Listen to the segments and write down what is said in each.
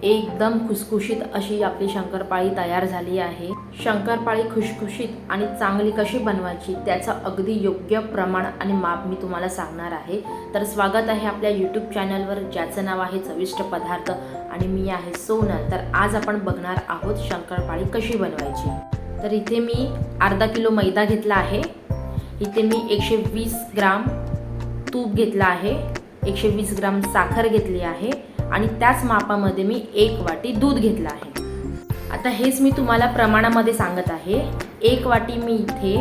एकदम खुसखुशीत अशी आपली शंकरपाळी तयार झाली आहे। शंकरपाळी खुसखुशीत आणि चांगली कशी बनवायची त्याचं अगदी योग्य प्रमाण आणि माप मी तुम्हाला सांगणार आहे। तर स्वागत आहे आपल्या YouTube चॅनलवर, ज्याचं नाव आहे चविष्ट पदार्थ आणि मी आहे सोनल। तर आज आपण बघणार आहोत शंकरपाळी कशी बनवायची। तर इथे मी अर्धा किलो मैदा घेतला आहे, इथे मी 120 ग्राम तूप घेतला आहे, 120 ग्राम साखर घेतली आहे आणि त्याच मापामध्ये मी 1 वाटी दूध घेतला आहे। आता हेच मी तुम्हाला प्रमाणामध्ये सांगत आहे। 1 वाटी मी इथे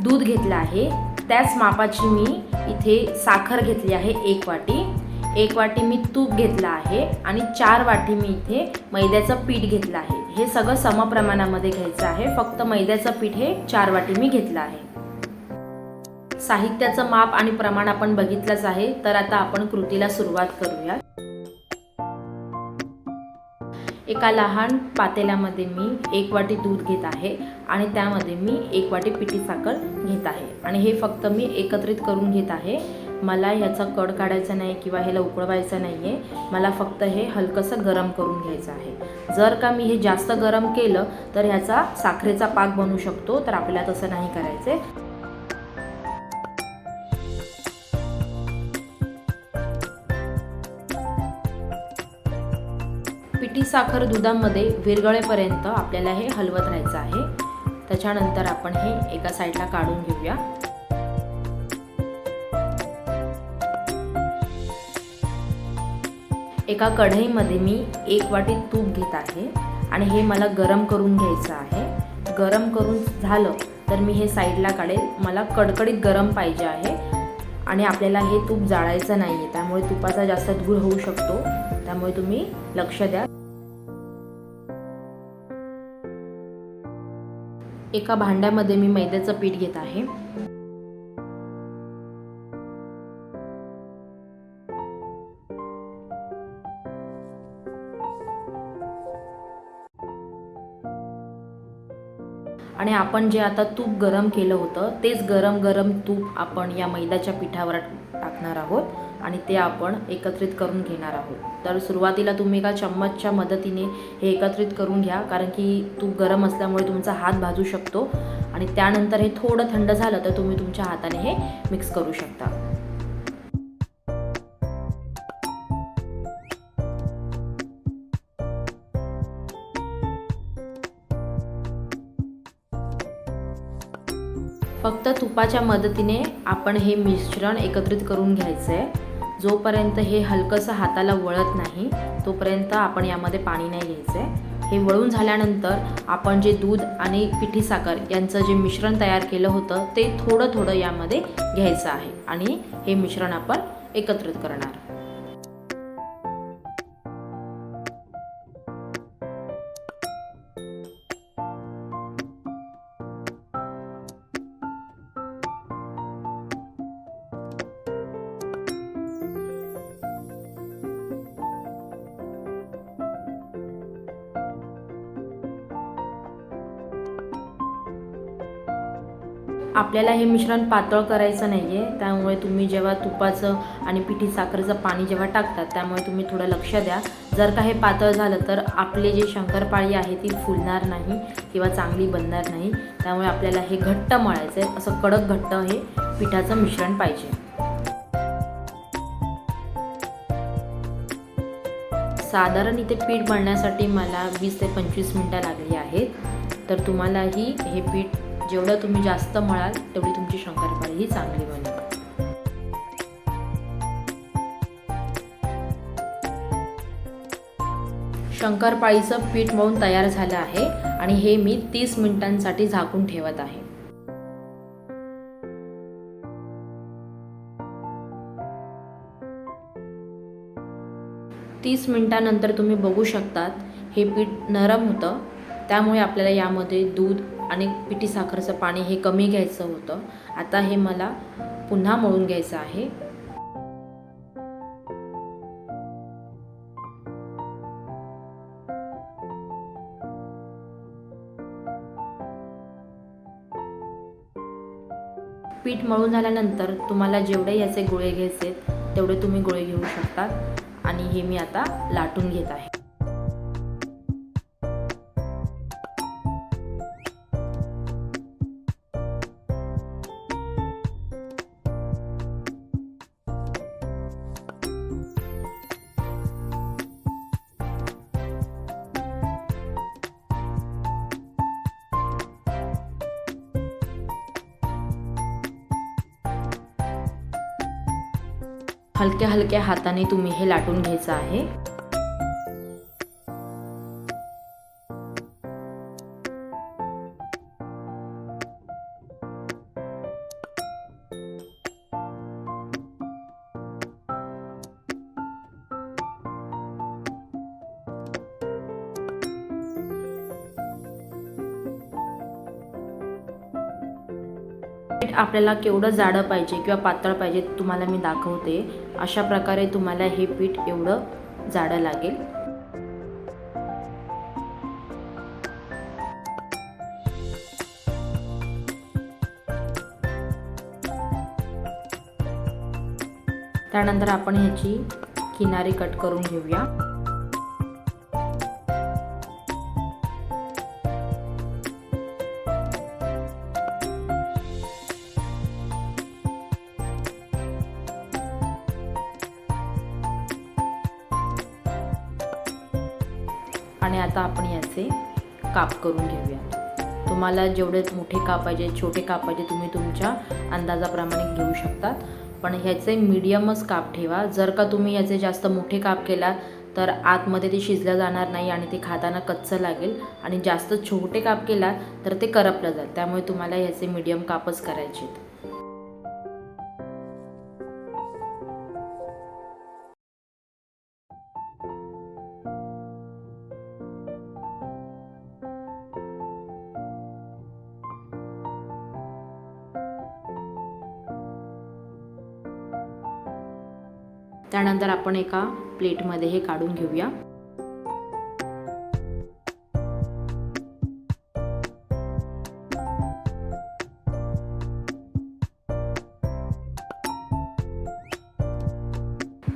दूध घेतला आहे, त्याच मापाची मी इथे साखर घेतली आहे 1 वाटी, 1 वाटी मी तूप घेतला आहे आणि 4 वाटी मी इथे मैद्याचं पीठ घेतलं आहे। हे सगळं समप्रमाणामध्ये घ्यायचं आहे, फक्त मैद्याचं पीठ हे 4 वाटी मी घेतलं आहे। साहित्याचं माप आणि प्रमाण आपण बघितलंच आहे। तर आता आपण कृतीला सुरुवात करूया। एका लहान पातेल्यामध्ये मी 1 वाटी दूध घेत आहे आणि त्यामध्ये मी 1 वाटी पिठी साखर घेत आहे आणि हे फक्त मी एकत्रित करून घेत आहे। मला याचा कड काढायचा नाही किंवा ह्याला उकळवायचं नाही आहे, मला फक्त हे हलकंसं गरम करून घ्यायचं आहे। जर का मी हे जास्त गरम केलं तर ह्याचा साखरेचा पाक बनू शकतो, तर आपल्याला तसं नाही करायचं। पिठी साखर दुधामध्ये विरघळेपर्यंत आपल्याला हे हलवत राहायचं आहे। त्याच्यानंतर आपण हे एका साईडला काढून घेऊया। एका कढईमध्ये मी 1 वाटी तूप घेत आहे आणि हे मला गरम करून घ्यायचं आहे। गरम करून झालं तर मी हे साईडला काढेल। मला कडकडीत गरम पाहिजे आहे आणि आपल्याला हे तूप जाळायचं नाही आहे, त्यामुळे तुपाचा जास्त धूर होऊ शकतो, त्यामुळे तुम्ही लक्ष द्या। एका भांड्यामध्ये मी मैद्याचं पीठ घेत आहे, आणि आपण जे आता तूप गरम केलं होतं तेच गरम गरम तूप आपण या मैद्याच्या पिठावर टाकणार आहोत आणि ते आपण एकत्रित करून घेणार आहोत। तर सुरुवातीला तुम्ही एका चम्मचच्या मदतीने हे एकत्रित करून घ्या, कारण की तूप गरम असल्यामुळे तुमचा हात भाजू शकतो आणि त्यानंतर हे थोडं थंड झालं तर तुम्ही तुमच्या हाताने हे मिक्स करू शकता। फक्त तुपाच्या मदतीने आपण हे मिश्रण एकत्रित करून घ्यायचं आहे। जोपर्यंत हे हलकंसं हाताला वळत नाही तोपर्यंत आपण यामध्ये पाणी नाही घ्यायचं आहे। हे वळून झाल्यानंतर आपण जे दूध आणि पिठी साखर यांचं जे मिश्रण तयार केलं होतं ते थोडं थोडं यामध्ये घ्यायचं आहे आणि हे मिश्रण आपण एकत्रित करणार। आपल्याला हे मिश्रण पातळ करायचं नाही आहे, त्यामुळे तुम्ही जेव्हा तुपाचं आणि पिठी साखरेचं पाणी जेव्हा टाकतात त्यामुळे तुम्ही थोडं लक्ष द्या। जर का हे पातळ झालं तर आपले जे शंकरपाळी आहे ती फुलणार नाही किंवा चांगली बनणार नाही, त्यामुळे आपल्याला हे घट्ट मळायचं आहे। असं कडक घट्ट हे पिठाचं मिश्रण पाहिजे। साधारण इथे पीठ मळण्यासाठी मला 20 ते 25 मिनिटं लागली आहेत। तर तुम्हालाही हे पीठ जेवढं तुम्ही जास्त मळाल तेवढी तुमची शंकरपाळी ही चांगली बनेल। शंकरपाळीचं पीठ मळून तयार झालं आहे आणि हे मी 30 मिनिटांसाठी झाकून ठेवत आहे। तीस मिनिटांनंतर तुम्ही बघू शकतात हे पीठ नरम होतं, त्यामुळे आपल्याला यामध्ये दूध आणि पिठी साखरेचं पाणी हे कमी घ्यायचं होतं। आता हे मला पुन्हा मळून घ्यायचं आहे। पीठ मळून झाल्यानंतर तुम्हाला जेवढे याचे गोळे घ्यायचे तेवढे तुम्ही गोळे घेऊ शकता आणि हे मी आता लाटून घेत आहे। हलक्या हलक्या हाताने तुम्ही हे लाटून घ्यायचं आहे। पीठ आपल्याला केवढं जाडं पाहिजे किंवा पातळ पाहिजे तुम्हाला मी दाखवते। अशा प्रकारे तुम्हाला हे पीठ एवढं जाडं लागेल। त्यानंतर आपण ह्याची किनारी कट करून घेऊया। आणि आता आपण याचे काप करून घेऊया। तुम्हाला जेवढे मोठे काप पाहिजे छोटे काप पाहिजे तुम्ही तुमच्या अंदाजाप्रमाणे घेऊ शकतात, पण ह्याचे मीडियमच काप ठेवा। जर का तुम्ही याचे जास्त मोठे काप केला तर आतमध्ये ते शिजलं जाणार नाही आणि ते खाताना कच्चं लागेल, आणि जास्त छोटे काप केला तर ते करपलं जाईल। त्यामुळे तुम्हाला ह्याचे मीडियम कापच करायचे आहेत। त्यानंतर आपण एका प्लेटमध्ये हे काढून घेऊया।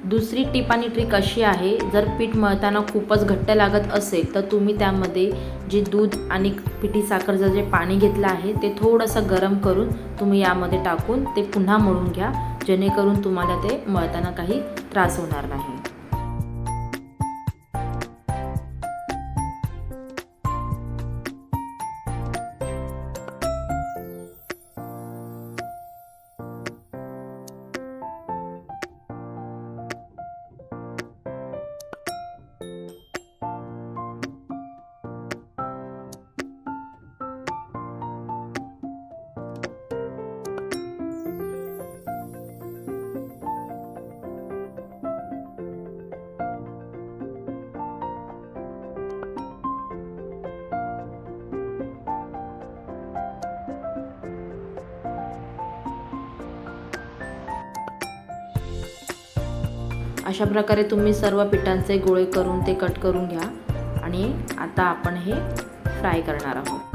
दुसरी टिप आणि ट्रिक अशी आहे, जर पीठ मळताना खूपच घट्ट लागत असेल तर तुम्ही त्यामध्ये जे दूध आणि पिठी साखरचं जे पाणी घेतलं आहे ते थोडंसं गरम करून तुम्ही यामध्ये टाकून ते पुन्हा मळून घ्या, जेणेकरून तुम्हाला ते मळताना काही त्रास होणार नाही। अशा प्रकारे तुम्ही सर्व पिठांचे गोळे करून ते कट करून घ्या, आणि आता आपण हे फ्राय करणार आहोत।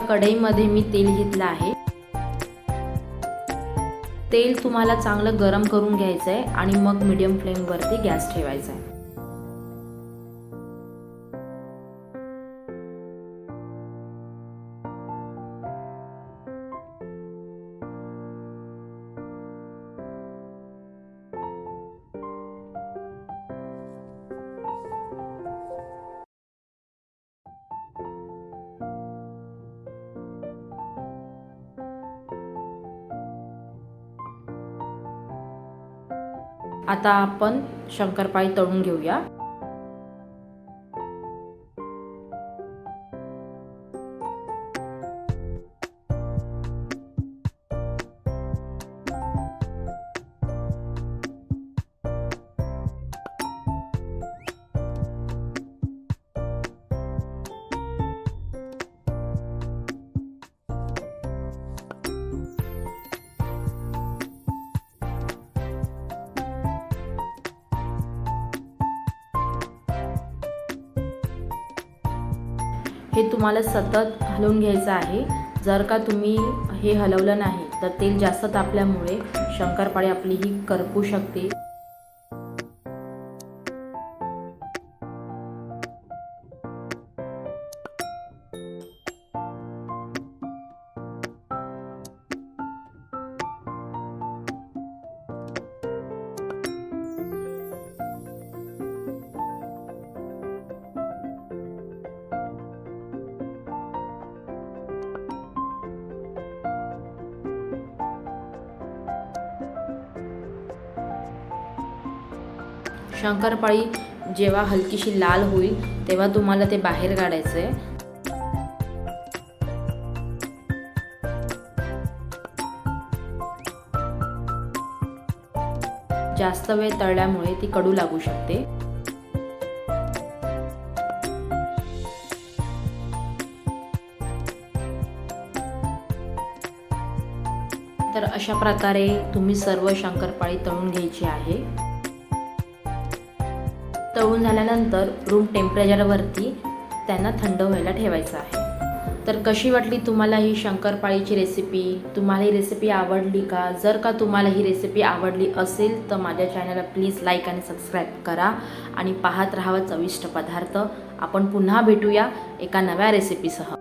कढईमध्ये मी तेल घेतलं आहे। तेल तुम्हाला चांगलं गरम करून घ्यायचं आहे आणि मग मीडियम फ्लेमवरती गॅस ठेवायचा आहे। आता आपण शंकरपाळी तळून घेऊया। हे तुम्हाला सतत हलवून घ्यायचं आहे। जर का तुम्ही हे हलवलं नाही तर तेल जास्त तापल्यामुळे शंकरपाळी आपली ही करपू शकते। शंकरपाळी जेव्हा हलकीशी लाल होईल तेव्हा तुम्हाला ते बाहेर काढायचं आहे. जास्त वेळ तळल्यामुळे ती कडू लागू शकते. तर अशा प्रकारे तुम्ही सर्व शंकरपाळी तळून घ्यायची आहे. तळून झाल्यानंतर रूम टेम्परेचरवरती त्यांना थंड व्हायला ठेवायचं आहे. तर कशी वाटली तुम्हाला ही शंकरपाळीची रेसिपी? तुम्हाला ही रेसिपी आवडली का? जर का तुम्हाला ही रेसिपी आवडली असेल तर माझ्या चॅनलला प्लीज लाईक आणि सबस्क्राईब करा आणि पाहत राहावा चविष्ट पदार्थ. आपण पुन्हा भेटूया एका नव्या रेसिपीसह.